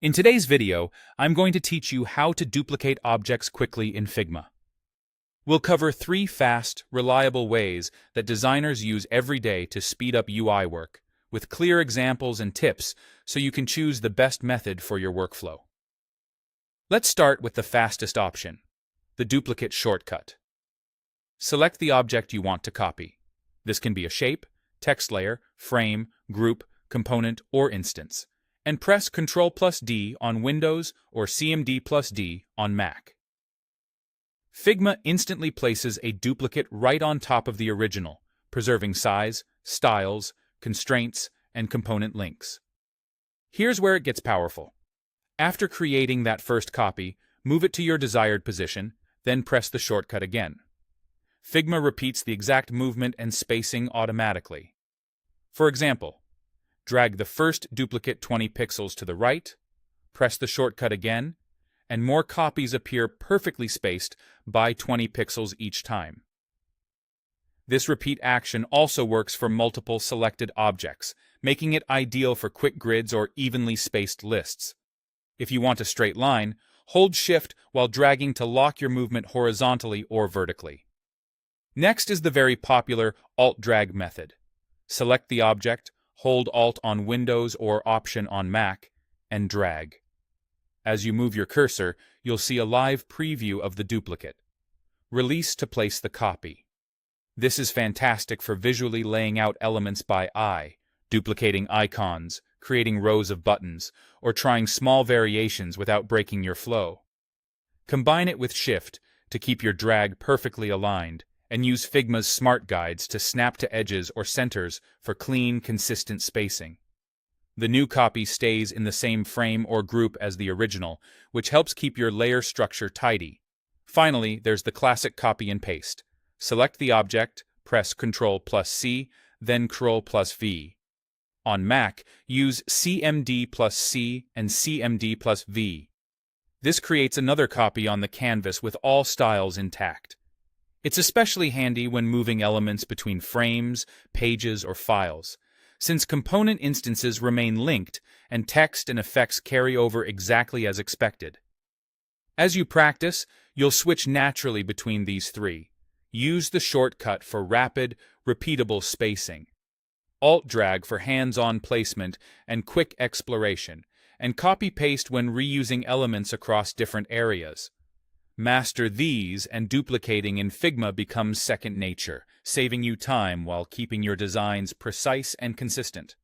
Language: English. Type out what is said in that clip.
In today's video, I'm going to teach you how to duplicate objects quickly in Figma. We'll cover 3 fast, reliable ways that designers use every day to speed up UI work, with clear examples and tips so you can choose the best method for your workflow. Let's start with the fastest option, the duplicate shortcut. Select the object you want to copy. This can be a shape, text layer, frame, group, component, or instance, and press Ctrl+D on Windows or Cmd+D on Mac. Figma instantly places a duplicate right on top of the original, preserving size, styles, constraints, and component links. Here's where it gets powerful. After creating that first copy, move it to your desired position, then press the shortcut again. Figma repeats the exact movement and spacing automatically. For example, drag the first duplicate 20 pixels to the right, press the shortcut again, and more copies appear perfectly spaced by 20 pixels each time. This repeat action also works for multiple selected objects, making it ideal for quick grids or evenly spaced lists. If you want a straight line, hold Shift while dragging to lock your movement horizontally or vertically. Next is the very popular Alt-Drag method. Select the object, hold Alt on Windows or Option on Mac, and drag. As you move your cursor, you'll see a live preview of the duplicate. Release to place the copy. This is fantastic for visually laying out elements by eye, duplicating icons, creating rows of buttons, or trying small variations without breaking your flow. Combine it with Shift to keep your drag perfectly aligned, and use Figma's smart guides to snap to edges or centers for clean, consistent spacing. The new copy stays in the same frame or group as the original, which helps keep your layer structure tidy. Finally, there's the classic copy and paste. Select the object, press Ctrl+C, then Ctrl+V. On Mac, use Cmd+C and Cmd+V. This creates another copy on the canvas with all styles intact. It's especially handy when moving elements between frames, pages, or files, since component instances remain linked and text and effects carry over exactly as expected. As you practice, you'll switch naturally between these 3. Use the shortcut for rapid, repeatable spacing, Alt-Drag for hands-on placement and quick exploration, and copy-paste when reusing elements across different areas. Master these, and duplicating in Figma becomes second nature, saving you time while keeping your designs precise and consistent.